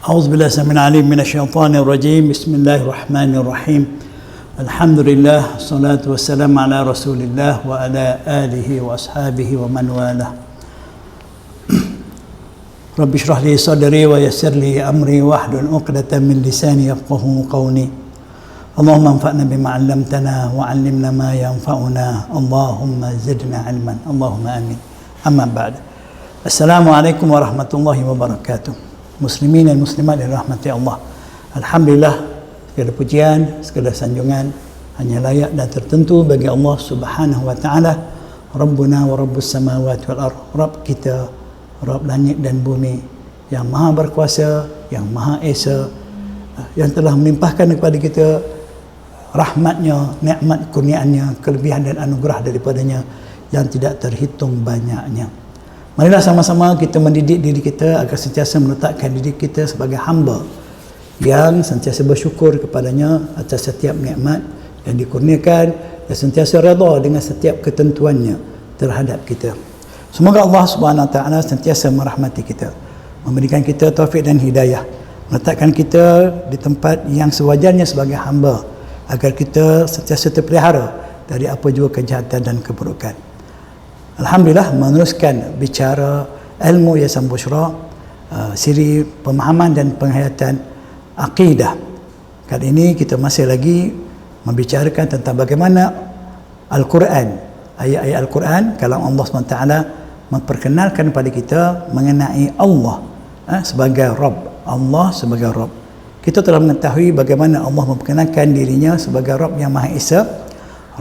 أعوذ بالله السميع العليم من الشيطان الرجيم. بسم الله الرحمن الرحيم. الحمد لله والصلاة والسلام على رسول الله وعلى آله وأصحابه ومن والاه. رب اشرح لي صدري ويسر لي أمري واحلل عقدة من لساني يفقهوا قولي. اللهم انفعنا بما علمتنا وعلمنا ما ينفعنا اللهم زدنا علما اللهم آمين. أما بعد, Assalamualaikum warahmatullahi wabarakatuh. Muslimin dan muslimat yang dirahmati Allah, alhamdulillah, segala pujian, segala sanjungan hanya layak dan tertentu bagi Allah Subhanahu wa taala, Rabbuna wa Rabbus samawati wal ardh, Rabb kita, Rabb langit dan bumi, yang maha berkuasa, yang maha esa, yang telah melimpahkan kepada kita rahmatnya, nikmat kurniaannya, kelebihan dan anugerah daripadanya yang tidak terhitung banyaknya. Marilah sama-sama kita mendidik diri kita agar sentiasa meletakkan diri kita sebagai hamba yang sentiasa bersyukur kepadanya atas setiap nikmat yang dikurniakan dan sentiasa redha dengan setiap ketentuannya terhadap kita. Semoga Allah Subhanahu wa taala sentiasa merahmati kita, memberikan kita taufik dan hidayah, meletakkan kita di tempat yang sewajarnya sebagai hamba agar kita sentiasa terpelihara dari apa jua kejahatan dan keburukan. Alhamdulillah, meneruskan bicara ilmu Yayasan Bushra, siri pemahaman dan penghayatan akidah. Kali ini kita masih lagi membicarakan tentang bagaimana Al-Quran, ayat-ayat Al-Quran, kalam Allah SWT memperkenalkan kepada kita mengenai Allah sebagai Rabb, Allah sebagai Rabb. Kita telah mengetahui bagaimana Allah memperkenalkan dirinya sebagai Rabb yang Maha Esa,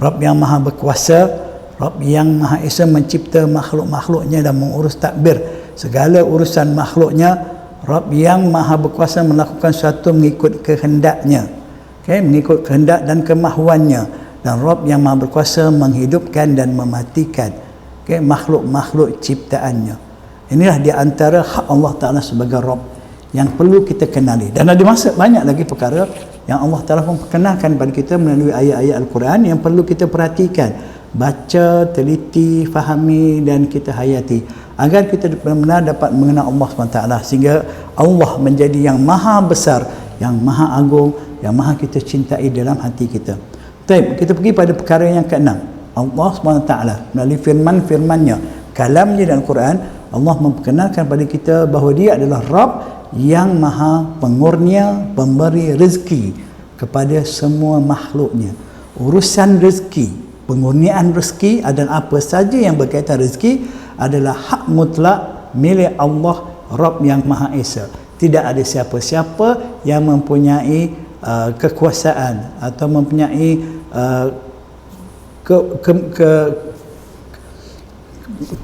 Rabb yang Maha Berkuasa, Rabb yang Maha Esa mencipta makhluk-makhluknya dan mengurus tadbir segala urusan makhluknya, Rabb yang Maha Berkuasa melakukan sesuatu mengikut kehendaknya, mengikut kehendak dan kemahuannya, dan Rabb yang Maha Berkuasa menghidupkan dan mematikan makhluk-makhluk ciptaannya. Inilah di antara hak Allah Ta'ala sebagai Rabb yang perlu kita kenali, dan ada banyak lagi perkara yang Allah Ta'ala memperkenalkan kepada kita melalui ayat-ayat Al-Quran yang perlu kita perhatikan, baca, teliti, fahami dan kita hayati agar kita benar-benar dapat mengenal Allah SWT, sehingga Allah menjadi yang maha besar, yang maha agung, yang maha kita cintai dalam hati kita. Baik, kita pergi pada perkara yang keenam. Allah SWT melalui firman-firmannya, kalamnya dalam Al-Quran, Allah memperkenalkan kepada kita bahawa dia adalah Rabb yang maha pengurnia, pemberi rezeki kepada semua makhluknya. Urusan rezeki, pengurniaan rezeki adalah apa saja yang berkaitan rezeki adalah hak mutlak milik Allah, Rabb yang Maha Esa. Tidak ada siapa-siapa yang mempunyai kekuasaan atau mempunyai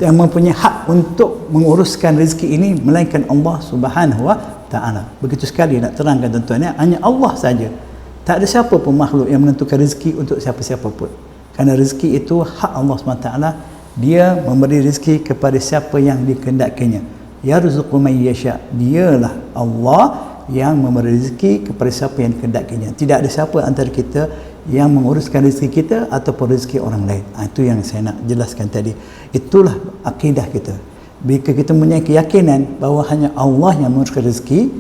yang mempunyai hak untuk menguruskan rezeki ini melainkan Allah Subhanahu wa taala. Begitu sekali nak terangkan tuan-tuan, hanya Allah saja. Tak ada siapa pun makhluk yang menentukan rezeki untuk siapa-siapa pun. Kerana rezeki itu hak Allah SWT. Dia memberi rezeki kepada siapa yang dikehendakinya. Yarzuqu man yasha. Dialah Allah yang memberi rezeki kepada siapa yang dikehendakinya. Tidak ada siapa antara kita yang menguruskan rezeki kita ataupun rezeki orang lain. Itu yang saya nak jelaskan tadi. Itulah akidah kita. Bila kita mempunyai keyakinan bahawa hanya Allah yang menguruskan rezeki,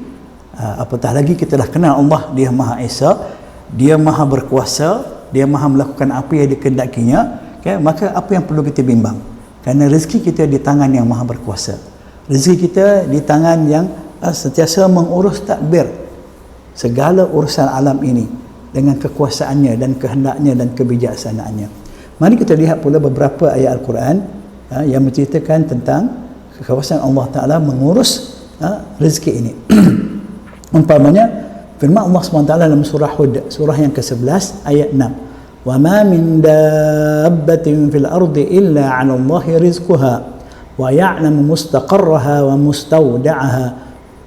apatah lagi kita dah kenal Allah, dia Maha Esa, dia Maha Berkuasa, dia maha melakukan apa yang dikehendakinya, maka apa yang perlu kita bimbang? Kerana rezeki kita di tangan yang maha berkuasa, rezeki kita di tangan yang sentiasa mengurus tadbir segala urusan alam ini dengan kekuasaannya dan kehendaknya dan kebijaksanaannya. Mari kita lihat pula beberapa ayat Al-Quran yang menceritakan tentang kekuasaan Allah Ta'ala mengurus rezeki ini. Umpamanya firman Allah SWT dalam surah Hud, surah yang ke-11 ayat 6. Wa ma min dabbatin fil ardi illa 'ala Allahi rizquha wa ya'lamu mustaqarraha wa mustawda'aha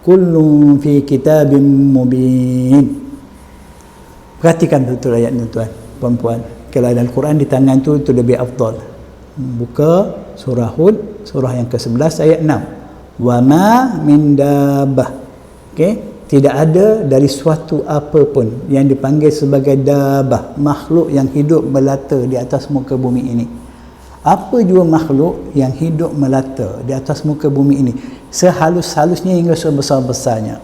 kullun fi kitabim mubin. Perhatikan betul ayat ni tuan, puan-puan. Kalau ada Al-Quran di tangan tu lebih afdal. Buka surah Hud, surah yang ke-11 ayat 6. Wa ma min dabbah. Tidak ada dari suatu apa pun yang dipanggil sebagai dabah, makhluk yang hidup melata di atas muka bumi ini. Apa jua makhluk yang hidup melata di atas muka bumi ini, sehalus-halusnya hingga sebesar-besarnya,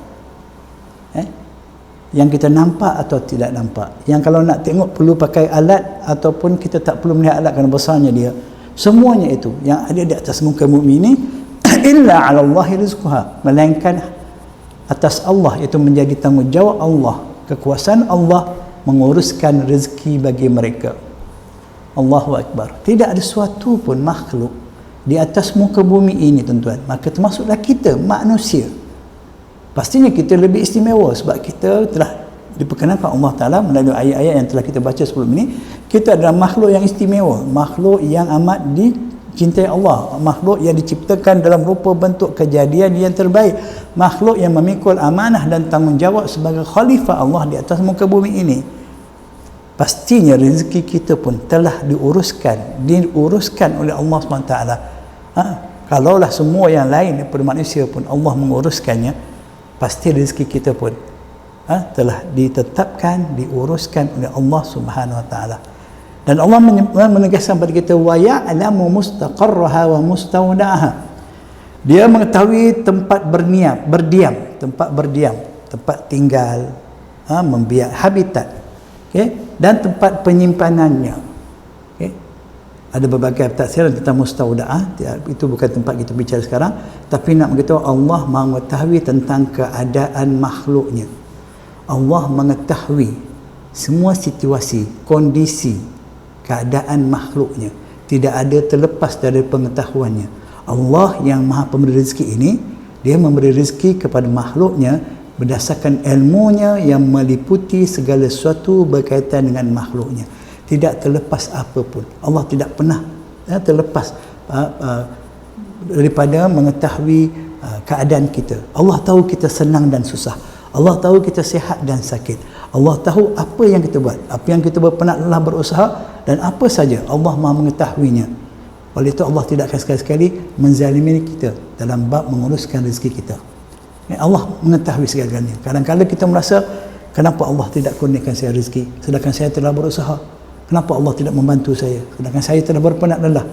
yang kita nampak atau tidak nampak, yang kalau nak tengok perlu pakai alat ataupun kita tak perlu melihat alat kerana besarnya dia, semuanya itu yang ada di atas muka bumi ini illa 'ala Allahi rizquha, melainkan atas Allah, itu menjadi tanggungjawab Allah, kekuasaan Allah menguruskan rezeki bagi mereka. Allahu Akbar. Tidak ada suatu pun makhluk di atas muka bumi ini tuan-tuan, maka termasuklah kita manusia, pastinya kita lebih istimewa sebab kita telah diperkenankan Allah Ta'ala melalui ayat-ayat yang telah kita baca sebelum ini. Kita adalah makhluk yang istimewa, makhluk yang amat dicintai Allah, makhluk yang diciptakan dalam rupa bentuk kejadian yang terbaik, makhluk yang memikul amanah dan tanggungjawab sebagai khalifah Allah di atas muka bumi ini. Pastinya rezeki kita pun telah diuruskan oleh Allah SWT. Kalaulah semua yang lain daripada manusia pun Allah menguruskannya, pasti rezeki kita pun telah ditetapkan, diuruskan oleh Allah Subhanahu Wa Taala. Dan Allah menegaskan kepada kita, wa ya'lamu mustaqarraha wa mustawda'aha. Dia mengetahui tempat berdiam, tempat tinggal, membiak habitat, dan tempat penyimpanannya. Ada berbagai tafsiran tentang mustawda'ah, itu bukan tempat kita bicara sekarang, tapi nak beritahu Allah mengetahui tentang keadaan makhluknya. Allah mengetahui semua situasi, kondisi, keadaan makhluknya, tidak ada terlepas dari pengetahuannya. Allah yang Maha Pemberi rezeki ini, dia memberi rezeki kepada makhluknya berdasarkan ilmunya yang meliputi segala sesuatu berkaitan dengan makhluknya, tidak terlepas apapun. Allah tidak pernah terlepas daripada mengetahui keadaan kita. Allah tahu kita senang dan susah, Allah tahu kita sihat dan sakit, Allah tahu apa yang kita buat, apa yang kita berpenat lelah berusaha, dan apa saja Allah Maha mengetahuinya. Oleh itu Allah tidak akan sekali-sekali menzalimi kita dalam bab menguruskan rezeki kita. Allah mengetahui segala-galanya. Kadang-kadang kita merasa, kenapa Allah tidak kurniakan saya rezeki sedangkan saya telah berusaha? Kenapa Allah tidak membantu saya sedangkan saya telah berpenat lelah?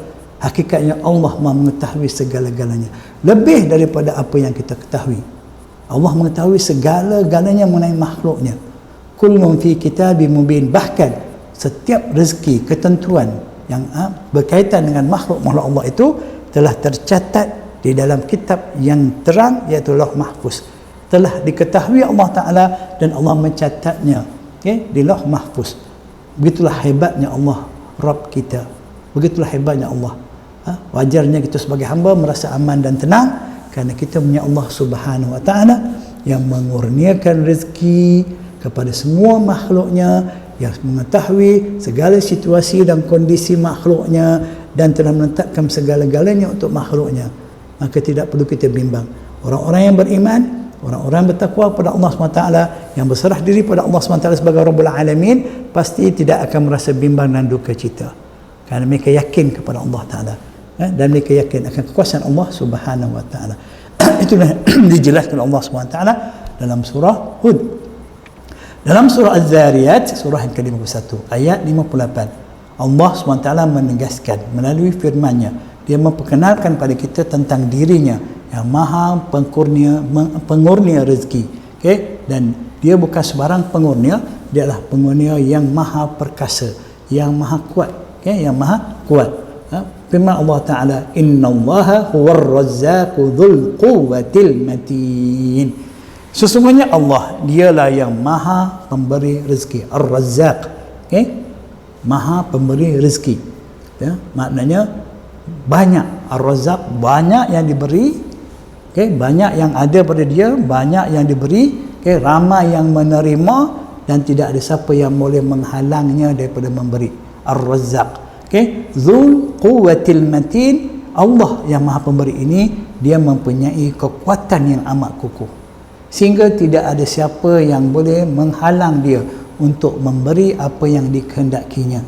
Hakikatnya Allah Maha mengetahui segala-galanya, lebih daripada apa yang kita ketahui. Allah mengetahui segala-galanya mengenai makhluknya. Kullun fi kitabim mubin, bahkan setiap rezeki, ketentuan yang berkaitan dengan makhluk-makhluk Allah itu telah tercatat di dalam kitab yang terang, iaitu Lauh Mahfuz. Telah diketahui Allah Ta'ala dan Allah mencatatnya di Lauh Mahfuz. Begitulah hebatnya Allah, Rabb kita. Begitulah hebatnya Allah. Wajarnya kita sebagai hamba merasa aman dan tenang kerana kita punya Allah Subhanahu Wa Ta'ala yang mengurniakan rezeki kepada semua makhluknya, yang mengetahui segala situasi dan kondisi makhluknya, dan telah menetapkan segala-galanya untuk makhluknya. Maka tidak perlu kita bimbang. Orang-orang yang beriman, orang-orang yang bertakwa kepada Allah SWT, yang berserah diri pada Allah SWT sebagai Rabbul Alamin, pasti tidak akan merasa bimbang dan duka cita, kerana mereka yakin kepada Allah Ta'ala, dan mereka yakin akan kekuasaan Allah Subhanahu Wa Ta'ala. Itulah dijelaskan Allah SWT dalam surah Hud. Dalam surah Az-Zariyat, surah yang ke-51, ayat 58, Allah SWT menegaskan melalui firman-Nya, Dia memperkenalkan pada kita tentang dirinya yang Maha pengurnia rezeki. Dan Dia bukan sebarang pengurnia, Dia adalah pengurnia yang Maha perkasa, yang Maha kuat, yang Maha kuat. Firman Allah Ta'ala, innallaha huwar razzaqu dzul quwwatil matin. Sesungguhnya Allah, dialah yang Maha pemberi rezeki, Ar-Razzaq, Maha pemberi rezeki. Maknanya banyak, Ar-Razzaq, banyak yang diberi, banyak yang ada pada dia, banyak yang diberi, ramai yang menerima, dan tidak ada siapa yang boleh menghalangnya daripada memberi. Ar-Razzaq, Dzul quwwatil matin. Allah yang Maha pemberi ini, Dia mempunyai kekuatan yang amat kukuh, sehingga tidak ada siapa yang boleh menghalang Dia untuk memberi apa yang dikehendakinya,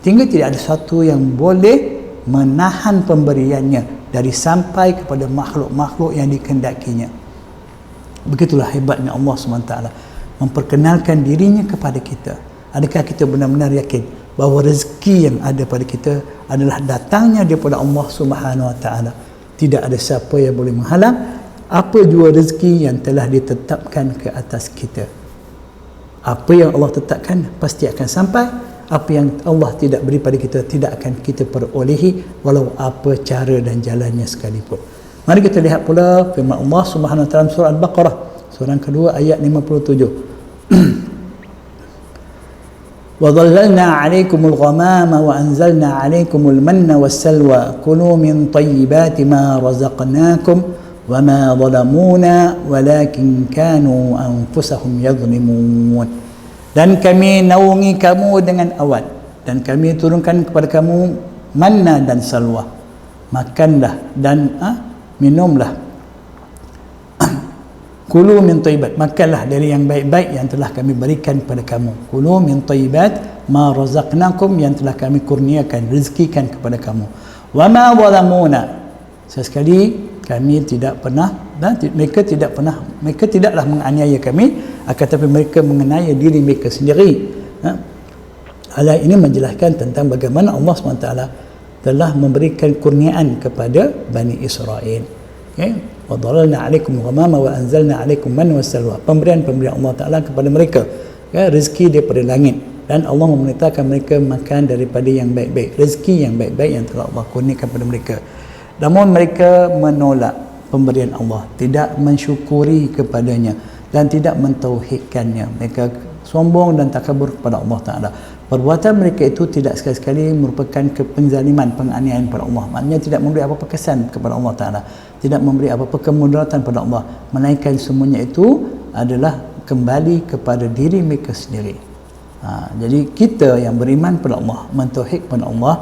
sehingga tidak ada sesuatu yang boleh menahan pemberiannya dari sampai kepada makhluk-makhluk yang dikehendakinya. Begitulah hebatnya Allah SWT memperkenalkan dirinya kepada kita. Adakah kita benar-benar yakin bahawa rezeki yang ada pada kita adalah datangnya daripada Allah Subhanahu Wa Taala. Tidak ada siapa yang boleh menghalang apa jua rezeki yang telah ditetapkan ke atas kita. Apa yang Allah tetapkan pasti akan sampai. Apa yang Allah tidak beri pada kita tidak akan kita perolehi, walau apa cara dan jalannya sekalipun. Mari kita lihat pula firman Allah Subhanahu Wa Taala surah Al-Baqarah, surah kedua ayat 57. وَظَلَّلْنَا عَلَيْكُمُ الْغَمَامَ وَأَنزَلْنَا عَلَيْكُمُ الْمَنَّ وَالسَّلْوَى كُلُوا مِنْ طَيِّبَاتِ مَا رَزَقْنَاكُمْ وَمَا ظَلَمُونَا وَلَكِنْ كَانُوا أَنفُسَهُمْ يَظْلِمُونَ. Dan kami naungi kamu dengan awan, dan kami turunkan kepada kamu manna dan salwa. Makanlah dan minumlah. Kulu min thayyibat, makanlah dari yang baik-baik yang telah kami berikan kepada kamu. Kulu min thayyibat ma razaqnakum, yang telah kami kurniakan, rezekikan kepada kamu. Wa ma zalamuna, sesekali kami tidak pernah, dan mereka tidaklah menganiaya kami, akan tetapi mereka menganiaya diri mereka sendiri. Ayat ini menjelaskan tentang bagaimana Allah SWT telah memberikan kurniaan kepada Bani Israel. Okay? وَضَلَلْنَا عَلَيْكُمْ غَمَامًا وَأَنزَلْنَا عَلَيْكُمْ مَنَّ وَالسَّلْوَى, pemberian Allah Ta'ala kepada mereka, rezeki daripada langit, dan Allah memerintahkan mereka makan daripada yang baik-baik, rezeki yang baik-baik yang telah Allah kurniakan kepada mereka. Namun mereka menolak pemberian Allah, tidak mensyukuri kepadanya dan tidak mentauhidkannya. Mereka sombong dan takabur kepada Allah Ta'ala. Perbuatan mereka itu tidak sekali-sekali merupakan penzaliman, penganiayaan kepada Allah. Maknanya tidak memberi apa-apa kesan kepada Allah Ta'ala, tidak memberi apa-apa kemudaratan kepada Allah, melainkan semuanya itu adalah kembali kepada diri mereka sendiri. Jadi kita yang beriman kepada Allah, mentauhid kepada Allah,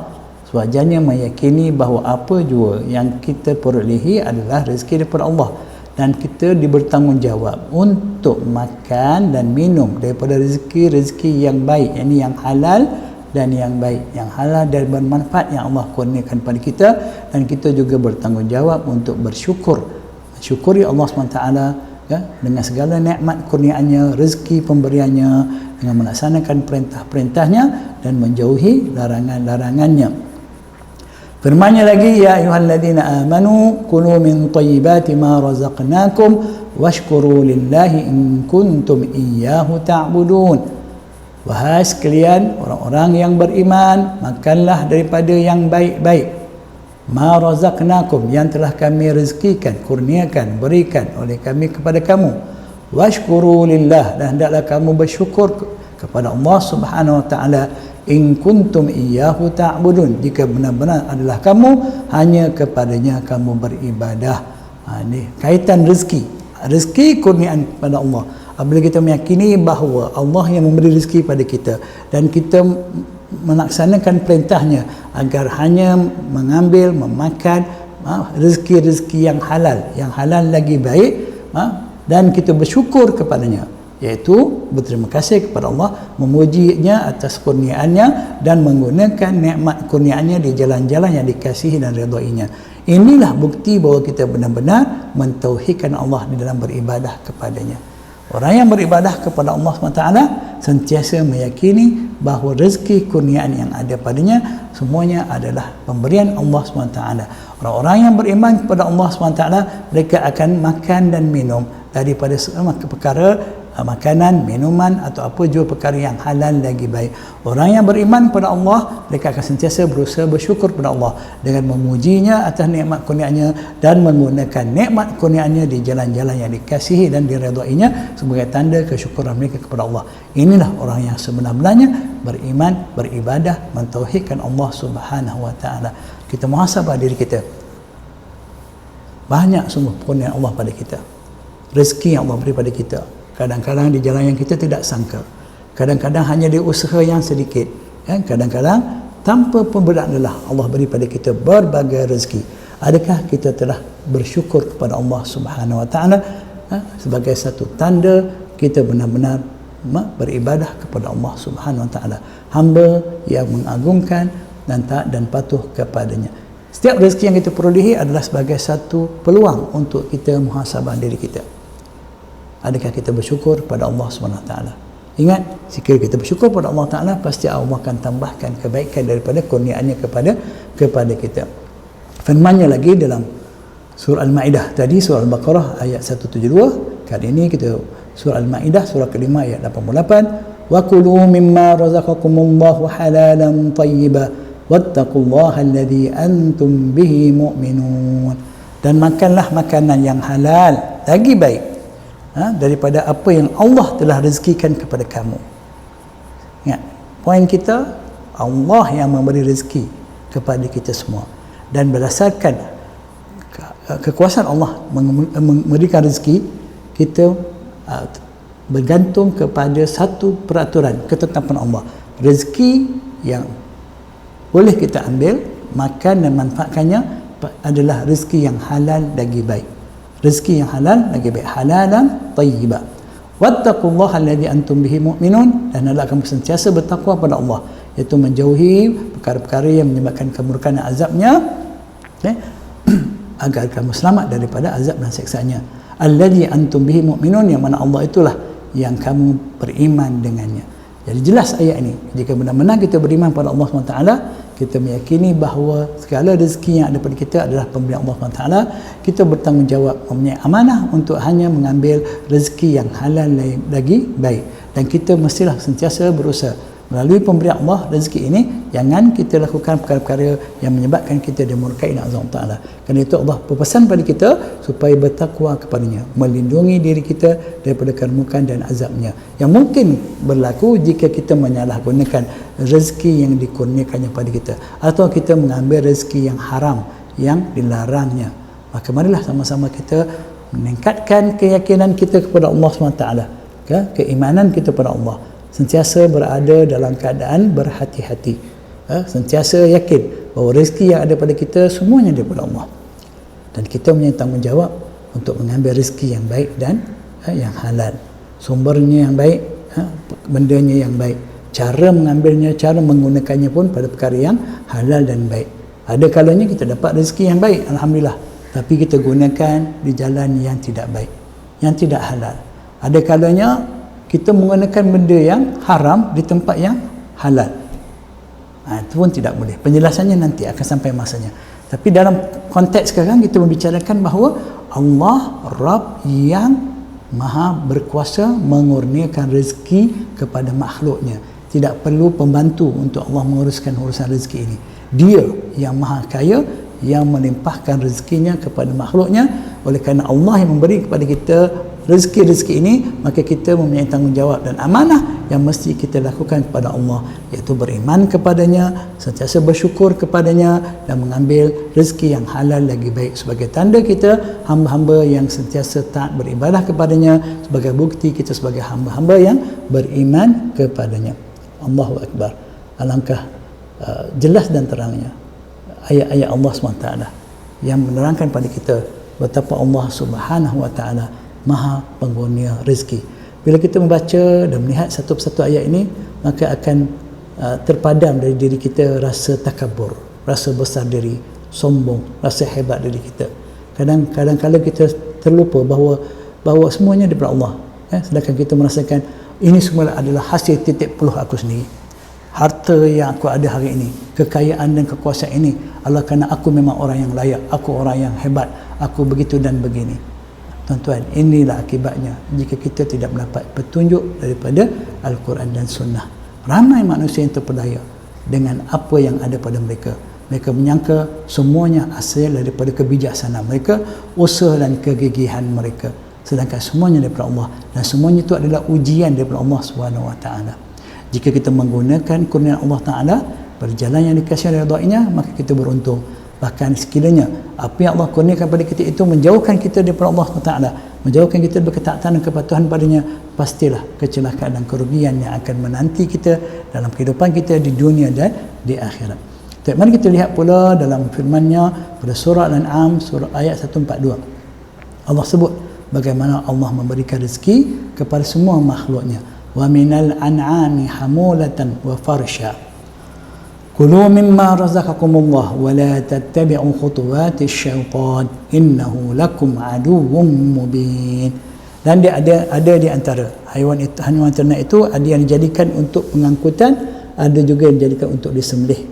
sewajarnya meyakini bahawa apa jua yang kita perolehi adalah rezeki daripada Allah, dan kita dibertanggungjawab untuk makan dan minum daripada rezeki yang baik, yakni yang halal dan yang baik, yang halal dan bermanfaat yang Allah kurniakan pada kita, dan kita juga bertanggungjawab untuk mensyukuri Allah SWT dengan segala nikmat kurniaannya, rezeki pemberiannya, dengan melaksanakan perintah-perintahnya dan menjauhi larangan-larangannya. Firman-Nya lagi, ya ayyuhalladzina amanu kulu min thayyibati ma razaqnakum washkuru lillahi in kuntum iyyahu ta'budun. Wahai sekalian orang-orang yang beriman, makanlah daripada yang baik-baik, ma razaqnakum, yang telah kami rezekikan, kurniakan, berikan oleh kami kepada kamu. Washkuru lillah, dan hendaklah kamu bersyukur kepada Allah Subhanahu Wa Taala, in kuntum iyyahu ta'budun, jika benar-benar adalah kamu hanya kepadanya kamu beribadah. Ini kaitan rezeki kurniaan kepada Allah. Apabila kita meyakini bahawa Allah yang memberi rezeki pada kita, dan kita melaksanakan perintahnya agar hanya mengambil, memakan rezeki-rezeki yang halal lagi baik, dan kita bersyukur kepadanya, iaitu berterima kasih kepada Allah, memujinya atas kurniaannya dan menggunakan nikmat kurniaannya di jalan-jalan yang dikasihi dan redainya. Inilah bukti bahawa kita benar-benar mentauhidkan Allah di dalam beribadah kepadanya. Orang yang beribadah kepada Allah SWT sentiasa meyakini bahawa rezeki kurniaan yang ada padanya semuanya adalah pemberian Allah SWT. Orang-orang yang beriman kepada Allah SWT, mereka akan makan dan minum daripada segala perkara, makanan, minuman atau apa jua perkara yang halal lagi baik. Orang yang beriman kepada Allah, mereka akan sentiasa berusaha bersyukur kepada Allah dengan memujinya atas nikmat kurniaannya dan menggunakan nikmat kurniaannya di jalan-jalan yang dikasihi dan diredainya sebagai tanda kesyukuran mereka kepada Allah. Inilah orang yang sebenar-benarnya beriman, beribadah, mentauhidkan Allah Subhanahu Wa Taala. Kita muhasabah diri kita. Banyak sungguh kurniaan Allah pada kita, rezeki yang Allah beri pada kita. Kadang-kadang di jalan yang kita tidak sangka, kadang-kadang hanya di usaha yang sedikit, kadang-kadang tanpa pemberat lelah Allah beri pada kita berbagai rezeki. Adakah kita telah bersyukur kepada Allah Subhanahu Wa Taala sebagai satu tanda kita benar-benar beribadah kepada Allah Subhanahu Wa Taala, hamba yang mengagungkan dan taat dan patuh kepadanya. Setiap rezeki yang kita perolehi adalah sebagai satu peluang untuk kita muhasabah diri kita. Adakah kita bersyukur kepada Allah SWT Ingat, jika kita bersyukur pada Allah Ta'ala, pasti Allah akan tambahkan kebaikan daripada kurniaannya kepada kita. Firmannya lagi dalam surah Al-Ma'idah tadi, surah Al-Baqarah ayat 172. Kali ini kita surah Al-Ma'idah surah kelima ayat 88. Wa kulu mimma razaqakumullahu halalan tayyiba wattaqullaha alladhi antum bihi mu'minun. Dan makanlah makanan yang halal lagi baik daripada apa yang Allah telah rezekikan kepada kamu. Ingat, poin kita, Allah yang memberi rezeki kepada kita semua, dan berdasarkan kekuasaan Allah memberikan rezeki, kita bergantung kepada satu peraturan, ketetapan Allah. Rezeki yang boleh kita ambil, makan dan manfaatkannya adalah rezeki yang halal lagi baik. Rezeki yang halal lagi baik, halalan tayyiba. Wattaqullaha alladhi antum bihi mu'minun, dan hendaklah kamu sentiasa bertakwa pada Allah, iaitu menjauhi perkara-perkara yang menyebabkan kemurkaan dan azabnya, agar kamu selamat daripada azab dan siksanya. Alladhi antum bihi mu'minun, yang mana Allah itulah yang kamu beriman dengannya. Jadi jelas ayat ini, jika benar-benar kita beriman pada Allah SWT, kita meyakini bahawa segala rezeki yang ada pada kita adalah pemberian Allah SWT. Kita bertanggungjawab, mempunyai amanah untuk hanya mengambil rezeki yang halal lagi baik, dan kita mestilah sentiasa berusaha melalui pemberian Allah rezeki ini, jangan kita lakukan perkara-perkara yang menyebabkan kita dimurkai oleh Allah Ta'ala. Kerana itu Allah berpesan pada kita supaya bertakwa kepadanya, melindungi diri kita daripada kemurkaan dan azabnya yang mungkin berlaku jika kita menyalahgunakan rezeki yang dikurniakannya pada kita, atau kita mengambil rezeki yang haram yang dilarangnya. Maka marilah sama-sama kita meningkatkan keyakinan kita kepada Allah SWT, keimanan kita pada Allah, sentiasa berada dalam keadaan berhati-hati, sentiasa yakin bahawa rezeki yang ada pada kita semuanya daripada Allah, dan kita punya tanggungjawab untuk mengambil rezeki yang baik dan yang halal, sumbernya yang baik, bendanya yang baik, cara mengambilnya, cara menggunakannya pun pada perkara yang halal dan baik. Ada kalanya kita dapat rezeki yang baik, alhamdulillah, tapi kita gunakan di jalan yang tidak baik, yang tidak halal. Ada kalanya kita menggunakan benda yang haram di tempat yang halal. Itu pun tidak boleh. Penjelasannya nanti akan sampai masanya. Tapi dalam konteks sekarang kita membicarakan bahawa Allah Rabb yang maha berkuasa mengurniakan rezeki kepada makhluknya. Tidak perlu pembantu untuk Allah menguruskan urusan rezeki ini. Dia yang maha kaya, yang melimpahkan rezekinya kepada makhluknya. Oleh kerana Allah yang memberi kepada kita rezeki-rezeki ini, maka kita mempunyai tanggungjawab dan amanah yang mesti kita lakukan kepada Allah, iaitu beriman kepadanya, sentiasa bersyukur kepadanya, dan mengambil rezeki yang halal lagi baik sebagai tanda kita hamba-hamba yang sentiasa taat beribadah kepadanya, sebagai bukti kita sebagai hamba-hamba yang beriman kepadanya. Allahu Akbar. Alangkah jelas dan terangnya ayat-ayat Allah SWT yang menerangkan pada kita betapa Allah Subhanahu Wa Taala maha pengurnia rezeki. Bila kita membaca dan melihat satu persatu ayat ini, maka akan terpadam dari diri kita rasa takabur, rasa besar diri, sombong, rasa hebat diri kita. Kadang-kadang kita terlupa bahawa semuanya daripada Allah, sedangkan kita merasakan ini semua adalah hasil titik peluh aku sendiri. Harta yang aku ada hari ini, kekayaan dan kekuasaan ini adalah kerana aku memang orang yang layak, aku orang yang hebat, aku begitu dan begini. Tuan-tuan, inilah akibatnya jika kita tidak mendapat petunjuk daripada Al-Quran dan Sunnah. Ramai manusia yang terpedaya dengan apa yang ada pada mereka. Mereka menyangka semuanya asal daripada kebijaksanaan mereka, usaha dan kegigihan mereka. Sedangkan semuanya daripada Allah, dan semuanya itu adalah ujian daripada Allah SWT. Jika kita menggunakan kurnia Allah Ta'ala, berjalan yang dikasihi dan ridainya, maka kita beruntung. Bahkan sekiranya apa yang Allah kurniakan kepada kita itu menjauhkan kita daripada Allah Ta'ala, menjauhkan kita dari ketaatan dan kepatuhan padanya, pastilah kecelakaan dan kerugian yang akan menanti kita dalam kehidupan kita di dunia dan di akhirat. Mari kita lihat pula dalam firman-Nya pada surah Al-An'am, surah ayat 142. Allah sebut bagaimana Allah memberikan rezeki kepada semua makhluknya. Wa minal an'ami hamulatan wa farsha. Kulu mimma razaqakumullah wa la tattabi'u khutuwatis syaitan innahu lakum aduwwum mubin. Dan dia ada di antara haiwan ternak itu ada yang dijadikan untuk pengangkutan, ada juga yang dijadikan untuk disembelih,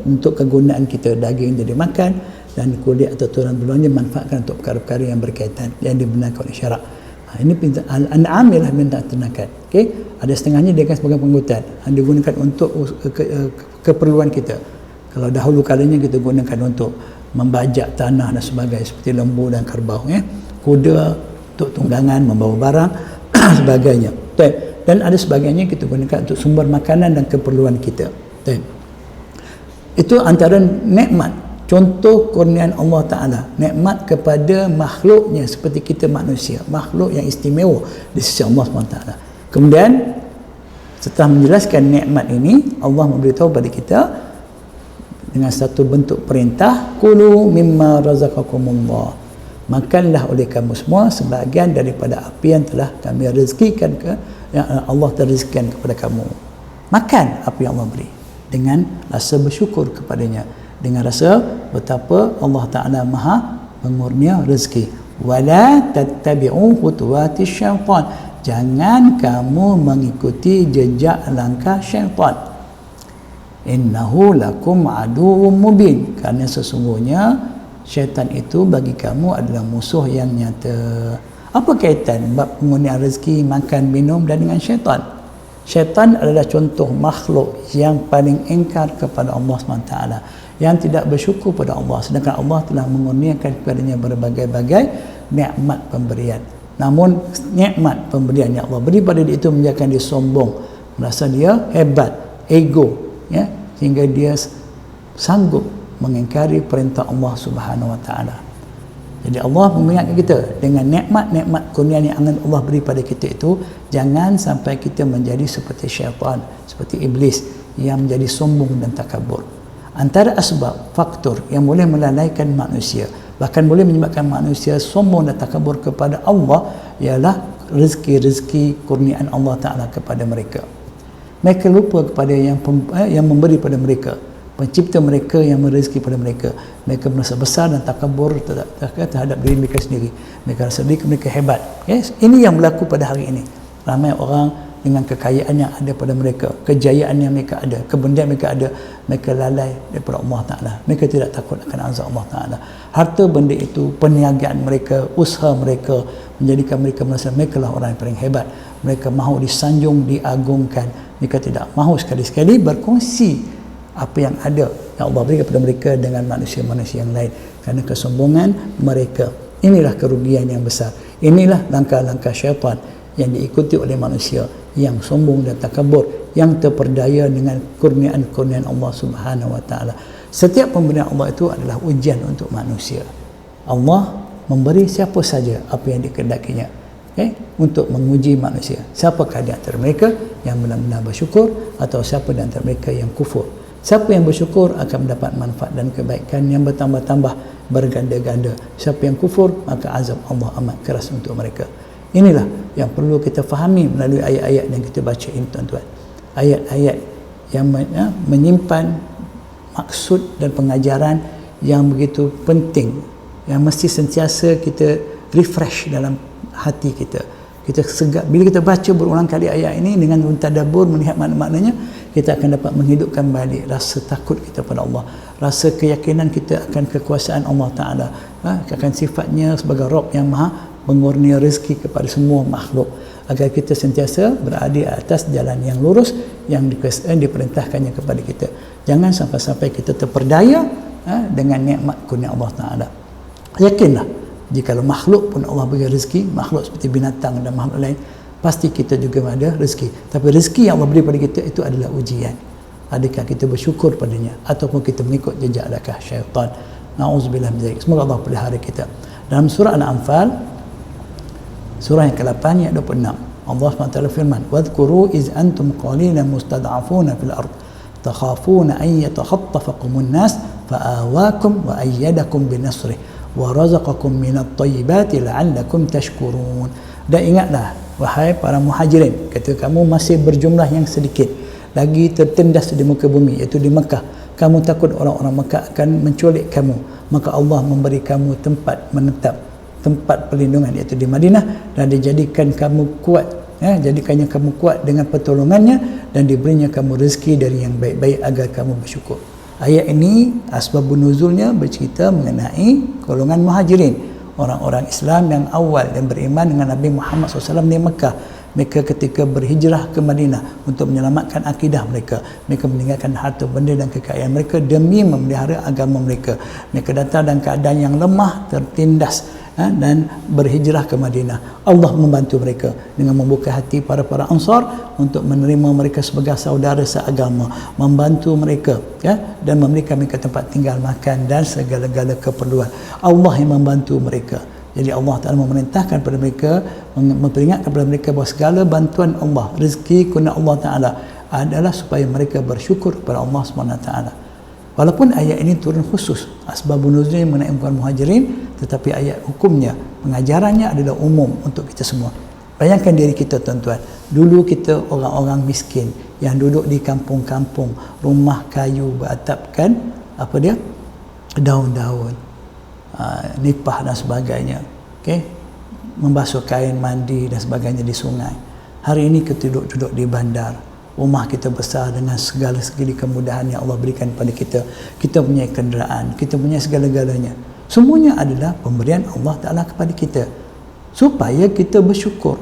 untuk kegunaan kita. Daging dia dimakan dan kulit atau tulang belulangnya dimanfaatkan untuk perkara-perkara yang berkaitan yang dibenarkan oleh syarak. Ini al-an'am ialah binatang ternakan. Ada setengahnya dia akan sebagai pengangkutan, digunakan untuk keperluan kita. Kalau dahulu kalanya kita gunakan untuk membajak tanah dan sebagainya, seperti lembu dan kerbau, kuda untuk tunggangan, membawa barang sebagainya. Dan ada sebagainya kita gunakan untuk sumber makanan dan keperluan kita. Itu antara nikmat, contoh kurniaan Allah Ta'ala, nikmat kepada makhluknya seperti kita manusia, makhluk yang istimewa di sisi Allah SWT. Kemudian setelah menjelaskan nikmat ini, Allah memberitahu kepada kita dengan satu bentuk perintah, kulu mimma razaqakumullah, makanlah oleh kamu semua sebahagian daripada apa yang telah kami rezekikan yang Allah telah rezekikan kepada kamu. Makan apa yang Allah beri dengan rasa bersyukur kepadanya, dengan rasa betapa Allah Ta'ala maha mengurnia rezeki. Wala tattabi'u khutuwatis syaitan, jangan kamu mengikuti jejak langkah syaitan. Innahu lakum aduwwum mubin, kerana sesungguhnya syaitan itu bagi kamu adalah musuh yang nyata. Apa kaitan bab penggunaan rezeki, makan, minum dan dengan syaitan? Syaitan adalah contoh makhluk yang paling ingkar kepada Allah SWT, yang tidak bersyukur pada Allah, sedangkan Allah telah mengurniakan kepadanya berbagai-bagai nikmat pemberian. Namun nikmat pemberian yang Allah beri pada dia itu menjadikan dia sombong, merasa dia hebat, ego, sehingga dia sanggup mengingkari perintah Allah Subhanahu Wa Taala. Jadi Allah mengingatkan kita dengan nikmat-nikmat kurniaan yang Allah beri pada kita itu, jangan sampai kita menjadi seperti syaitan, seperti iblis yang menjadi sombong dan takabur. Antara asbab, faktor yang boleh melalaikan manusia, bahkan boleh menyebabkan manusia sombong dan takabur kepada Allah, ialah rezeki-rezeki kurniaan Allah Ta'ala kepada mereka. Mereka lupa kepada yang memberi pada mereka, pencipta mereka yang merezeki pada mereka. Mereka merasa besar dan takabur terhadap diri mereka sendiri. Mereka rasa diri mereka hebat. Ini yang berlaku pada hari ini. Ramai orang dengan kekayaan yang ada pada mereka, kejayaan yang mereka ada, kebendaan mereka ada, mereka lalai daripada Allah Ta'ala. Mereka tidak takut akan azab Allah Ta'ala. Harta benda itu, perniagaan mereka, usaha mereka menjadikan mereka merasa mereka lah orang yang paling hebat. Mereka mahu disanjung, diagungkan. Mereka tidak mahu sekali-sekali berkongsi apa yang ada yang Allah beri kepada mereka dengan manusia-manusia yang lain, kerana kesombongan mereka. Inilah kerugian yang besar. Inilah langkah-langkah syaitan yang diikuti oleh manusia yang sombong dan takabur, yang terperdaya dengan kurniaan-kurniaan Allah Subhanahu Wa Taala. Setiap pemberian Allah itu adalah ujian untuk manusia. Allah memberi siapa saja apa yang dikehendakinya, untuk menguji manusia. Siapakah di antara mereka yang benar-benar bersyukur, atau siapa di antara mereka yang kufur. Siapa yang bersyukur akan mendapat manfaat dan kebaikan yang bertambah-tambah, berganda-ganda. Siapa yang kufur, maka azab Allah amat keras untuk mereka. Inilah yang perlu kita fahami melalui ayat-ayat yang kita baca ini, tuan-tuan. Ayat-ayat yang menyimpan maksud dan pengajaran yang begitu penting, yang mesti sentiasa kita refresh dalam hati kita. Kita segar, bila kita baca berulang kali ayat ini dengan mentadabbur, melihat makna-maknanya, kita akan dapat menghidupkan balik rasa takut kita pada Allah, rasa keyakinan kita akan kekuasaan Allah Ta'ala, akan sifatnya sebagai Rabb yang maha mengurnia rezeki kepada semua makhluk, agar kita sentiasa berada di atas jalan yang lurus yang diperintahkannya kepada kita. Jangan sampai-sampai kita terperdaya dengan nikmat kurnia Allah Ta'ala. Yakinlah, jika makhluk pun Allah beri rezeki, makhluk seperti binatang dan makhluk lain, pasti kita juga ada rezeki. Tapi rezeki yang Allah beri pada kita itu adalah ujian. Adakah kita bersyukur padanya, ataupun kita mengikut jejak langkah syaitan. Na'udzubillah min dzalik. Semoga Allah pelihara kita. Dalam surah Al-Anfal, surah yang ke-8 ayat 26, Allah SWT firman, wadhkuru iz antum qalilan mustad'afuna fil ard takhafuna an yatakhattafakumun nas fa'awakum wa ayyadakum binasrih wa razaqakum minat tayyibati la'allakum tashkurun. Dan ingatlah wahai para muhajirin, kata kamu masih berjumlah yang sedikit lagi tertindas di muka bumi, iaitu di Mekah. Kamu takut orang-orang Mekah akan menculik kamu, maka Allah memberi kamu tempat menetap tempat perlindungan iaitu di Madinah, dan dijadikan kamu kuat, jadikannya kamu kuat dengan pertolongannya, dan diberinya kamu rezeki dari yang baik-baik agar kamu bersyukur. Ayat ini asbabun nuzulnya bercerita mengenai golongan muhajirin, orang-orang Islam yang awal yang beriman dengan Nabi Muhammad SAW di Mekah. Mereka ketika berhijrah ke Madinah untuk menyelamatkan akidah mereka, mereka meninggalkan harta benda dan kekayaan mereka demi memelihara agama mereka. Mereka datang dalam keadaan yang lemah, tertindas, dan berhijrah ke Madinah. Allah membantu mereka dengan membuka hati para Ansar untuk menerima mereka sebagai saudara seagama, membantu mereka, dan memberikan mereka tempat tinggal, makan dan segala-gala keperluan. Allah yang membantu mereka. Jadi Allah Ta'ala memerintahkan kepada mereka, memperingatkan kepada mereka bahawa segala bantuan Allah, rezeki kurnia Allah Ta'ala adalah supaya mereka bersyukur kepada Allah SWT. Walaupun ayat ini turun khusus asbabun nuzulnya mengenai orang muhajirin, tetapi ayat hukumnya, pengajarannya adalah umum untuk kita semua. Bayangkan diri kita tuan-tuan, dulu kita orang-orang miskin yang duduk di kampung-kampung, rumah kayu beratapkan daun-daun, nipah dan sebagainya, membasuh kain mandi dan sebagainya di sungai. Hari ini kita duduk di bandar, rumah kita besar dengan segala segi kemudahan yang Allah berikan pada kita. Kita punya kenderaan, kita punya segala-galanya. Semuanya adalah pemberian Allah Ta'ala kepada kita supaya kita bersyukur.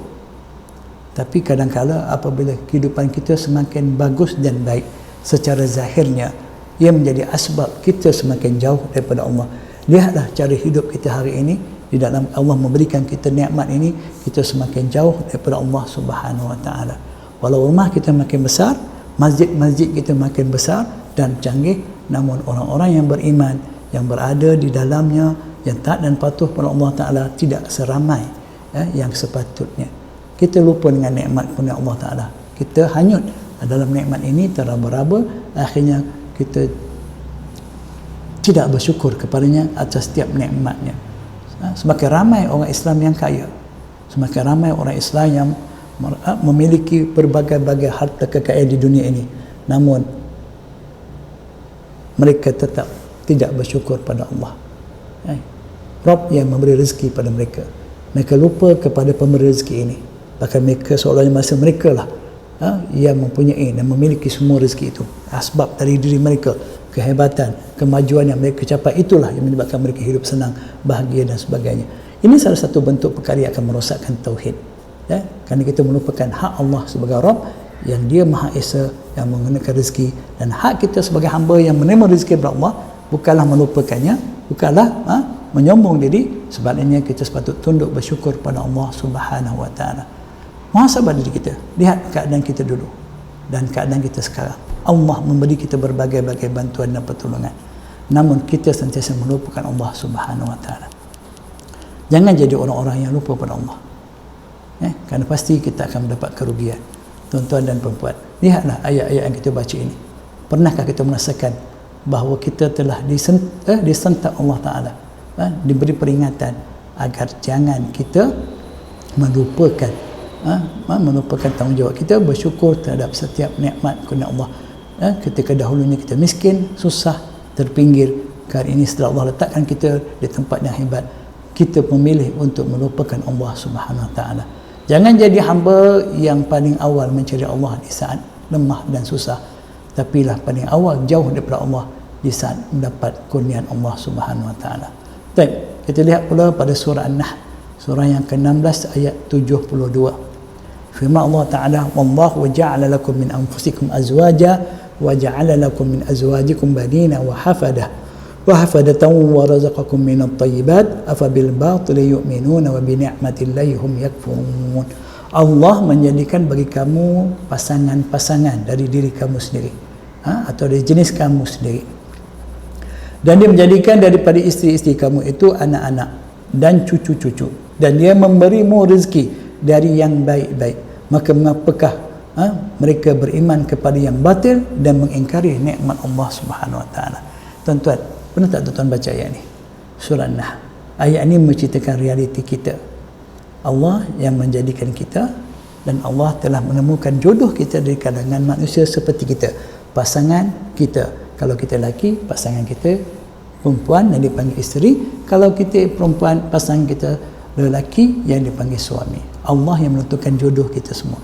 Tapi kadang-kala apabila kehidupan kita semakin bagus dan baik secara zahirnya, ia menjadi asbab kita semakin jauh daripada Allah. Lihatlah cara hidup kita hari ini, di dalam Allah memberikan kita nikmat ini, kita semakin jauh daripada Allah Subhanahu Wa Ta'ala. Walau rumah kita makin besar, masjid-masjid kita makin besar dan canggih, namun orang-orang yang beriman, yang berada di dalamnya, yang taat dan patuh kepada Allah Ta'ala tidak seramai yang sepatutnya. Kita lupa dengan nikmat punya Allah Ta'ala, kita hanyut dalam nikmat ini, teraba-raba, akhirnya kita tidak bersyukur kepadanya atas setiap nikmatnya. Semakin ramai orang Islam yang kaya, semakin ramai orang Islam yang memiliki berbagai-bagai harta kekayaan di dunia ini, namun mereka tetap tidak bersyukur pada Allah, Rabb yang memberi rezeki pada mereka. Mereka lupa kepada pemberi rezeki ini, bahkan mereka seolah-olah merasa mereka lah yang mempunyai dan memiliki semua rezeki itu. Asbab dari diri mereka, kehebatan, kemajuan yang mereka capai, itulah yang menyebabkan mereka hidup senang, bahagia dan sebagainya. Ini salah satu bentuk perkara yang akan merosakkan tauhid, kerana kita melupakan hak Allah sebagai Rabb yang Dia Maha Esa, yang mengenakan rezeki, dan hak kita sebagai hamba yang menerima rezeki dari Allah bukanlah melupakannya, bukanlah menyombong diri. Sebaliknya kita sepatut tunduk bersyukur pada Allah Subhanahu Wa Ta'ala. Muhasabah diri kita, lihat keadaan kita dulu dan keadaan kita sekarang. Allah memberi kita berbagai-bagai bantuan dan pertolongan, namun kita sentiasa melupakan Allah Subhanahu Wa Ta'ala. Jangan jadi orang-orang yang lupa pada Allah, kerana pasti kita akan mendapat kerugian. Tuan-tuan dan perempuan, lihatlah ayat-ayat yang kita baca ini. Pernahkah kita merasakan bahawa kita telah disentak Allah Ta'ala, diberi peringatan agar jangan kita melupakan tanggungjawab kita bersyukur terhadap setiap nikmat kurnia Allah. Ketika dahulunya kita miskin, susah, terpinggir, kali ini setelah Allah letakkan kita di tempat yang hebat, kita memilih untuk melupakan Allah Subhanahu Wa Ta'ala. Jangan jadi hamba yang paling awal mencari Allah di saat lemah dan susah, tapi lah paling awal jauh daripada Allah di saat mendapat kurniaan Allah Subhanahu Wa Ta'ala. Baik, kita lihat pula pada surah An-Nahl, surah yang ke-16 ayat 72. Firman Allah Ta'ala, wallahu ja'ala lakum min anfusikum azwaja wa ja'ala lakum min azwajikum banina wa hafadatan wa razaqakum min at-tayyibat afa bil batili yu'minuna wa bi ni'matillahi hum yakfurun. Allah menjadikan bagi kamu pasangan-pasangan dari diri kamu sendiri, atau dari jenis kamu sendiri, dan Dia menjadikan daripada isteri-isteri kamu itu anak-anak dan cucu-cucu, dan Dia memberimu rezeki dari yang baik-baik. Maka mengapakah mereka beriman kepada yang batil dan mengingkari nikmat Allah Subhanahu Wa Ta'ala? Tuan-tuan, pernah tak tuan-tuan baca ayat ni? Surah An-Nahl. Ayat ini menceritakan realiti kita. Allah yang menjadikan kita, dan Allah telah menemukan jodoh kita dari kalangan manusia seperti kita. Pasangan kita, kalau kita lelaki, pasangan kita perempuan yang dipanggil isteri. Kalau kita perempuan, pasangan kita lelaki yang dipanggil suami. Allah yang menentukan jodoh kita semua.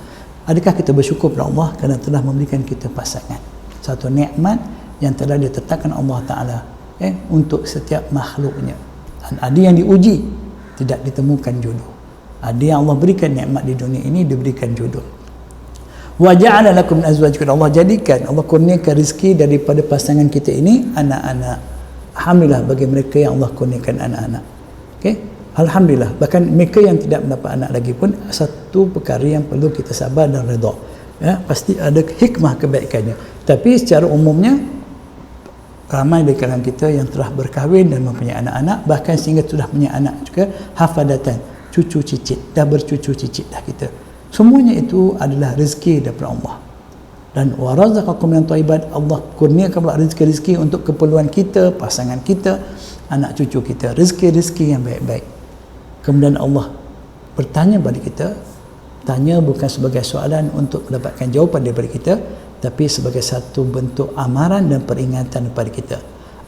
Adakah kita bersyukur kepada Allah kerana telah memberikan kita pasangan? Satu nikmat yang telah ditetapkan Allah Ta'ala untuk setiap makhluknya. Dan ada yang diuji, tidak ditemukan jodoh. Ada yang Allah berikan nikmat di dunia ini, diberikan jodoh. Wa ja'ala lakum min azwajikum, Allah jadikan, Allah kurniakan rezeki daripada pasangan kita ini anak-anak. Alhamdulillah bagi mereka yang Allah kurniakan anak-anak. Okey, alhamdulillah. Bahkan mereka yang tidak mendapat anak lagi pun satu perkara yang perlu kita sabar dan redha. Ya, pasti ada hikmah kebaikannya. Tapi secara umumnya ramai di kalangan kita yang telah berkahwin dan mempunyai anak-anak, bahkan sehingga sudah punya anak juga, hafadatan, cucu cicit, dah bercucu cicit dah kita. Semuanya itu adalah rezeki daripada Allah. Dan warazaqakum min thayyibat, Allah kurniakan pula rezeki-rezeki untuk keperluan kita, pasangan kita, anak cucu kita, rezeki-rezeki yang baik-baik. Kemudian Allah bertanya kepada kita, tanya bukan sebagai soalan untuk mendapatkan jawapan daripada kita, tapi sebagai satu bentuk amaran dan peringatan kepada kita.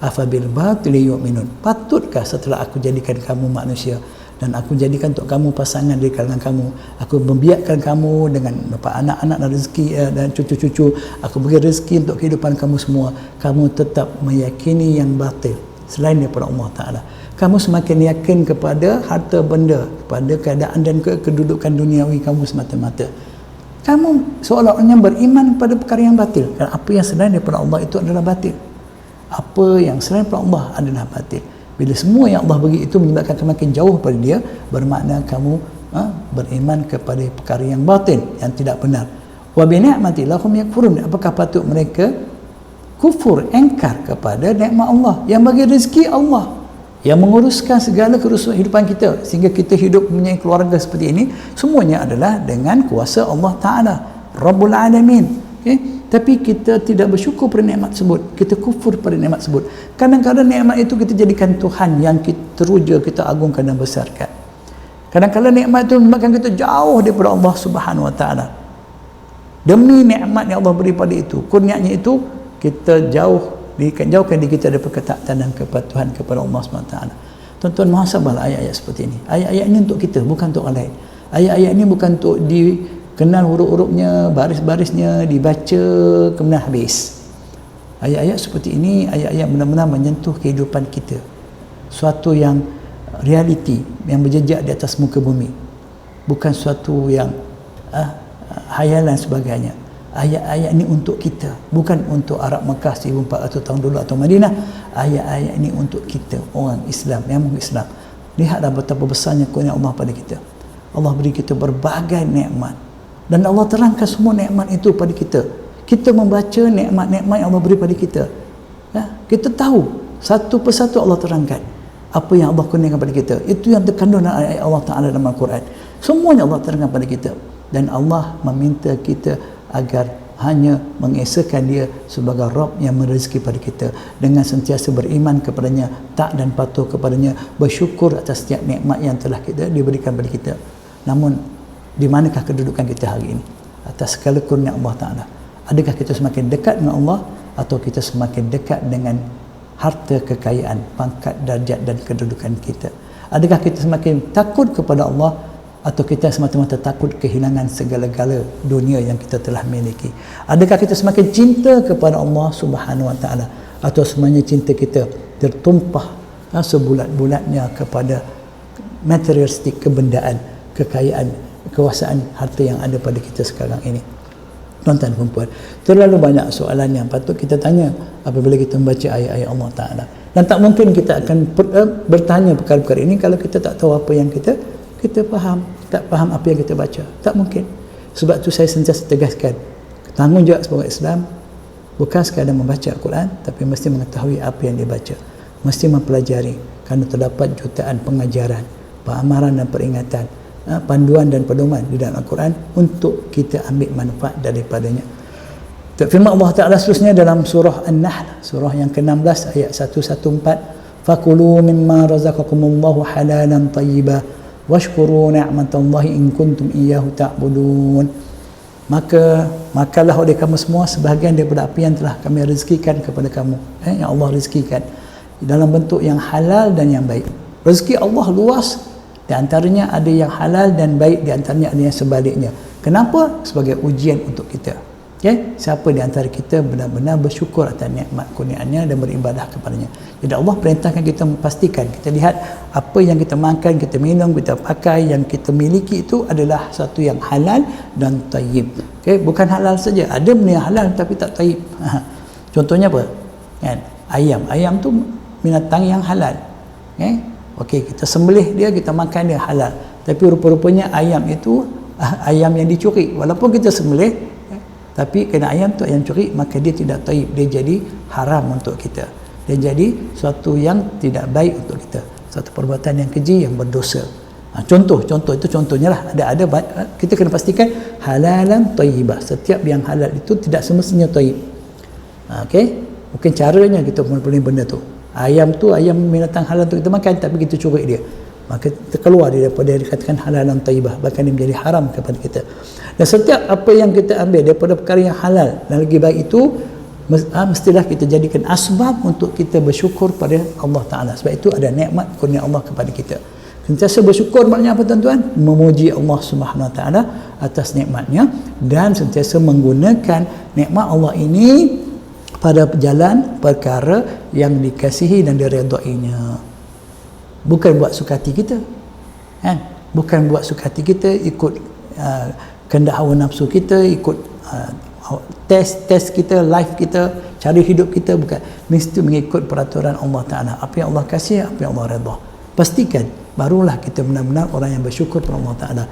Afabil batili yu'minun, patutkah setelah aku jadikan kamu manusia dan aku jadikan untuk kamu pasangan dari kalangan kamu, aku membiarkan kamu dengan dapat anak-anak dan rezeki dan cucu-cucu, aku beri rezeki untuk kehidupan kamu semua, kamu tetap meyakini yang batil selain daripada Allah Ta'ala. Kamu semakin yakin kepada harta benda, kepada keadaan dan kedudukan duniawi kamu semata-mata. Kamu seolah-olahnya beriman pada perkara yang batil, dan apa yang selain daripada Allah itu adalah batil. Apa yang selain daripada Allah adalah batil. Bila semua yang Allah bagi itu menyebabkan kamu makin jauh pada dia, bermakna kamu beriman kepada perkara yang batil, yang tidak benar. Wa bi ni'mati lahum yakfurun, apakah patut mereka kufur, engkar kepada nikmat Allah yang bagi rezeki Allah, yang menguruskan segala kerusuhan kehidupan kita sehingga kita hidup mempunyai keluarga seperti ini, semuanya adalah dengan kuasa Allah Ta'ala, Rabbul Alamin. Okay? Tapi kita tidak bersyukur pada nikmat tersebut, kita kufur pada nikmat tersebut. Kadang-kadang nikmat itu kita jadikan Tuhan yang kita teruja, kita agungkan dan besarkan. Kadang-kadang nikmat itu menyebabkan kita jauh daripada Allah Subhanahu Wa Ta'ala. Demi nikmat yang Allah beri pada itu, kurnianya itu, kita jauhkan diri kita daripada ketaatan dan kepatuhan kepada Allah SWT. Tuan-tuan muhasabahlah ayat-ayat seperti ini. Ayat-ayat ini untuk kita, bukan untuk orang lain. Ayat-ayat ini bukan untuk dikenal huruf-hurufnya, baris-barisnya, dibaca kemudian habis. Ayat-ayat seperti ini, ayat-ayat benar-benar menyentuh kehidupan kita, suatu yang realiti, yang berjejak di atas muka bumi, bukan suatu yang hayalan sebagainya. Ayat-ayat ini untuk kita, bukan untuk Arab Mekah 1400 tahun dulu atau Madinah. Ayat-ayat ini untuk kita, orang Islam, yang Islam. Lihatlah betapa besarnya kurnia Allah pada kita. Allah beri kita berbagai nikmat, dan Allah terangkan semua nikmat itu pada kita. Kita membaca nikmat-nikmat yang Allah beri pada kita, kita tahu satu persatu Allah terangkan apa yang Allah kurniakan pada kita. Itu yang terkandung dalam ayat Allah Ta'ala dalam Al-Quran. Semuanya Allah terangkan pada kita, dan Allah meminta kita agar hanya mengesahkan dia sebagai Rabb yang merezeki pada kita, dengan sentiasa beriman kepadanya, taat dan patuh kepadanya, bersyukur atas setiap nikmat yang telah kita diberikan pada kita. Namun di manakah kedudukan kita hari ini atas segala kurnia Allah Ta'ala? Adakah kita semakin dekat dengan Allah, atau kita semakin dekat dengan harta kekayaan, pangkat, darjat dan kedudukan kita? Adakah kita semakin takut kepada Allah, atau kita semata-mata takut kehilangan segala-gala dunia yang kita telah miliki? Adakah kita semakin cinta kepada Allah Subhanahu Wa Ta'ala, atau semuanya cinta kita tertumpah sebulat-bulatnya kepada materialistik, kebendaan, kekayaan, kekuasaan, harta yang ada pada kita sekarang ini? Tuan-tuan dan puan, terlalu banyak soalan yang patut kita tanya apabila kita membaca ayat-ayat Allah Ta'ala, dan tak mungkin kita akan bertanya perkara-perkara ini kalau kita tak tahu apa yang kita faham, tak faham apa yang kita baca. Tak mungkin. Sebab tu saya sentiasa tegaskan, tanggungjawab sebagai Islam bukan sekadar membaca Al-Quran, tapi mesti mengetahui apa yang dibaca, mesti mempelajari, kerana terdapat jutaan pengajaran, amaran dan peringatan, panduan dan pedoman di dalam Al-Quran untuk kita ambil manfaat daripadanya. Firman Allah Ta'ala seterusnya dalam surah An-Nahl, surah yang ke-16 ayat 114, fakulu mimma razaqakumullahu halalan tayyiba washkuru ni'matallahi in kuntum iyyahu ta'budun. Maka makanlah oleh kamu semua sebahagian daripada apa yang telah kami rezekikan kepada kamu, yang Allah rezekikan dalam bentuk yang halal dan yang baik. Rezeki Allah luas, Di antaranya ada yang halal dan baik, di antaranya ada yang sebaliknya. Kenapa? Sebagai ujian untuk kita. Siapa di antara kita benar-benar bersyukur atas nikmat kurniaannya dan beribadah kepadanya. Jadi Allah perintahkan kita memastikan, kita lihat apa yang kita makan, kita minum, kita pakai, yang kita miliki itu adalah satu yang halal dan tayyib. Bukan halal saja, ada benda yang halal tapi tak tayyib. Contohnya apa? Ayam tu binatang yang halal. Kita sembelih dia, kita makan dia halal. Tapi rupa-rupanya ayam itu ayam yang dicuri. Walaupun kita sembelih, tapi kena ayam tu ayam curi, maka dia tidak taib, dia jadi haram untuk kita, dia jadi suatu yang tidak baik untuk kita, satu perbuatan yang keji, yang berdosa. Contoh itu contohnya lah. Ada kita kena pastikan halalan tayyibah. Setiap yang halal itu tidak semestinya taib. Mungkin caranya kita mempunyai benda tu. Ayam binatang halal untuk kita makan, tapi kita curi dia, maka kita keluar daripada dikatakan halalan tayyibah, bahkan dia menjadi haram kepada kita. Dan setiap apa yang kita ambil daripada perkara yang halal dan lagi baik itu, mestilah kita jadikan asbab untuk kita bersyukur pada Allah Ta'ala. Sebab itu ada nikmat kurnia Allah kepada kita. Sentiasa bersyukur maknanya apa tuan-tuan? Memuji Allah Subhanahu Wa Ta'ala atas nikmatnya, dan sentiasa menggunakan nikmat Allah ini pada jalan perkara yang dikasihi dan diredainya. Bukan buat suka hati kita, bukan buat suka hati kita, ikut kehendak hawa nafsu kita, ikut test kita, life kita, cara hidup kita, bukan. Mesti mengikut peraturan Allah Ta'ala. Apa yang Allah kasih, apa yang Allah redha. Pastikan, barulah kita benar-benar orang yang bersyukur kepada Allah Ta'ala.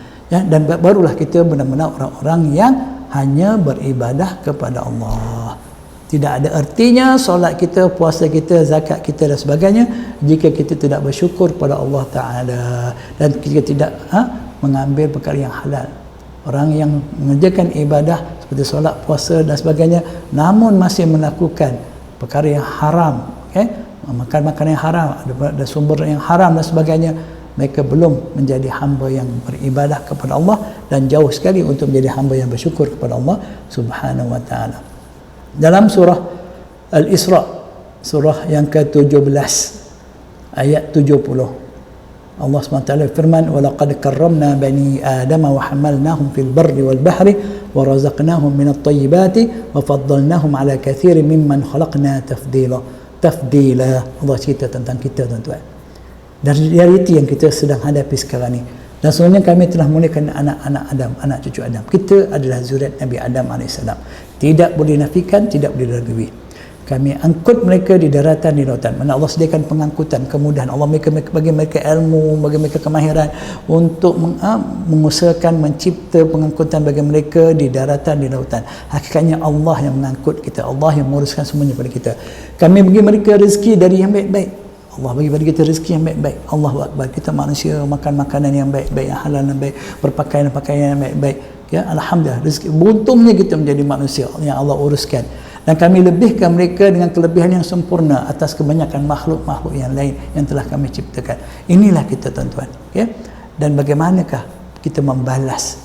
Dan barulah kita benar-benar orang-orang yang hanya beribadah kepada Allah. Tidak ada artinya solat kita, puasa kita, zakat kita dan sebagainya jika kita tidak bersyukur pada Allah Ta'ala, dan kita tidak mengambil perkara yang halal. Orang yang mengerjakan ibadah seperti solat, puasa dan sebagainya, namun masih melakukan perkara yang haram, makan makanan yang haram, ada sumber yang haram dan sebagainya, mereka belum menjadi hamba yang beribadah kepada Allah, dan jauh sekali untuk menjadi hamba yang bersyukur kepada Allah Subhanahu Wa Ta'ala. Dalam surah Al-Isra, surah yang ke-17 ayat 70, Allah SWT firman, وَلَقَدْ كَرَّمْنَا بَنِي آدَمَ وَحَمَلْنَاهُمْ فِي الْبَرِّ وَالْبَحْرِ وَرَزَقْنَاهُمْ مِنَ الطَّيِّبَاتِ وَفَضَّلْنَاهُمْ عَلَى كَثِيرٍ مِمَّنْ خَلَقْنَا تَفْضِيلًا. Allah cerita tentang kita tuan-tuan, dan realiti yang kita sedang hadapi sekarang ni. Dan sebenarnya kami telah muliakan anak-anak Adam, anak cucu Adam. Kita adalah zuriat Nabi Adam AS. Tidak boleh nafikan, tidak boleh diragui. Kami angkut mereka di daratan, di lautan. Mana Allah sediakan pengangkutan, kemudahan. Allah bagi mereka ilmu, bagi mereka kemahiran untuk mengusahakan mencipta pengangkutan bagi mereka di daratan, di lautan. Hakikatnya Allah yang mengangkut kita, Allah yang menguruskan semuanya pada kita. Kami bagi mereka rezeki dari yang baik-baik. Allah bagi pada kita rezeki yang baik-baik. Allahu Akbar. Kita manusia makan makanan yang baik-baik, yang halal yang baik, berpakaian yang baik-baik. Alhamdulillah, rezeki. Beruntungnya kita menjadi manusia yang Allah uruskan. Dan kami lebihkan mereka dengan kelebihan yang sempurna atas kebanyakan makhluk-makhluk yang lain yang telah kami ciptakan. Inilah kita tuan-tuan. Dan bagaimanakah kita membalas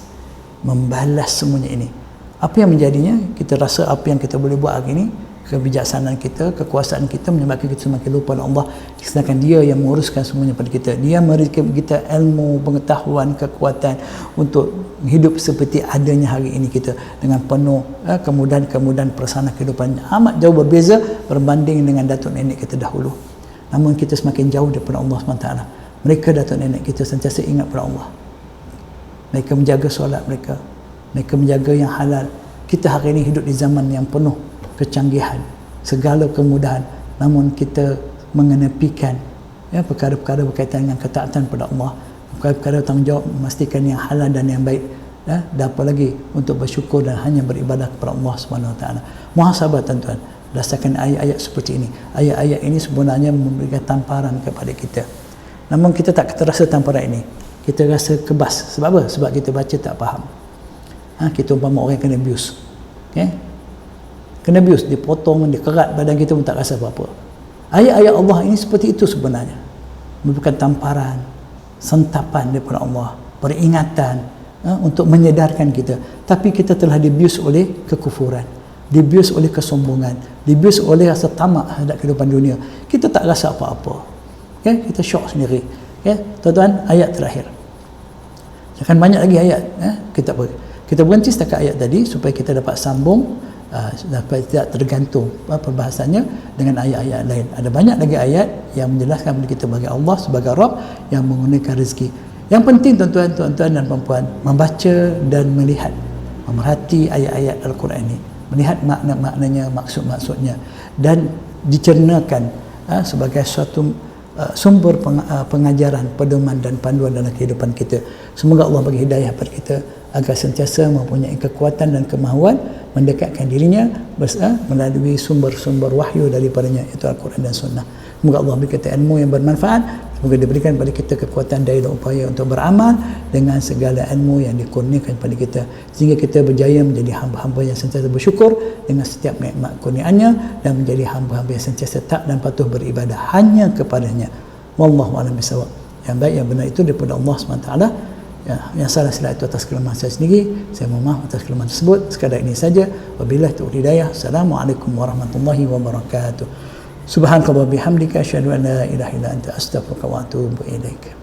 semuanya ini? Apa yang menjadinya? Kita rasa apa yang kita boleh buat hari ini, kebijaksanaan kita, kekuasaan kita menyebabkan kita semakin lupa Allah, sedangkan Dia yang menguruskan semuanya pada kita. Dia memberikan kita ilmu, pengetahuan, kekuatan untuk hidup seperti adanya hari ini kita, dengan penuh kemudahan-kemudahan persana kehidupan amat jauh berbeza berbanding dengan datuk nenek kita dahulu. Namun kita semakin jauh daripada Allah SWT. Mereka datuk nenek kita sentiasa ingat pada Allah. Mereka menjaga solat mereka menjaga yang halal. Kita hari ini hidup di zaman yang penuh kecanggihan, segala kemudahan, namun kita mengenepikan perkara-perkara berkaitan dengan ketaatan pada Allah, perkara-perkara tanggungjawab memastikan yang halal dan yang baik, dan apa lagi untuk bersyukur dan hanya beribadah kepada Allah Subhanahu Wa Taala. Muhasabah tuan-tuan, berdasarkan ayat-ayat seperti ini. Ayat-ayat ini sebenarnya memberikan tamparan kepada kita, namun kita tak terasa tamparan ini, kita rasa kebas. Sebab apa? Sebab kita baca tak faham. Kita umpama orang kena abuse, kena abuse, dipotong, dikerat badan kita pun tak rasa apa-apa. Ayat-ayat Allah ini seperti itu sebenarnya, memberikan tamparan, sentapan daripada Allah, peringatan untuk menyedarkan kita. Tapi kita telah dibius oleh kekufuran, dibius oleh kesombongan, dibius oleh rasa tamak terhadap kehidupan dunia. Kita tak rasa apa-apa, kita syok sendiri. Ya, tuan-tuan, ayat terakhir. Akan banyak lagi ayat, kita berhenti setakat ayat tadi supaya kita dapat sambung, dapat tidak tergantung perbahasannya dengan ayat-ayat lain. Ada banyak lagi ayat yang menjelaskan kepada kita bagi Allah sebagai Rabb yang menggunakan rezeki. Yang penting tuan-tuan dan puan-puan, membaca dan melihat, memerhati ayat-ayat Al-Quran ini, melihat makna-maknanya, maksud-maksudnya, dan dicernakan sebagai suatu sumber pengajaran, pedoman dan panduan dalam kehidupan kita. Semoga Allah bagi hidayah kepada kita agar sentiasa mempunyai kekuatan dan kemahuan mendekatkan dirinya melalui sumber-sumber wahyu daripadanya, itu Al-Quran dan Sunnah. Semoga Allah beri kita ilmu yang bermanfaat. Semoga diberikan kepada kita kekuatan daya dan upaya untuk beramal dengan segala ilmu yang dikurniakan kepada kita, sehingga kita berjaya menjadi hamba-hamba yang sentiasa bersyukur dengan setiap nikmat kurniaannya, dan menjadi hamba-hamba yang sentiasa taat dan patuh beribadah hanya kepadanya. Wallahu a'lam bishawab. Yang baik, yang benar itu daripada Allah SWT. Yang salah silap itu atas kelemahan saya sendiri. Saya mohon maaf atas kelemahan tersebut. Sekadar ini saja. Wabillahi taufiq hidayah. Assalamualaikum warahmatullahi wabarakatuh. Subhanakallah bihamdika asyhadu an la ilaha illa anta astaghfiruka wa atubu ilaik.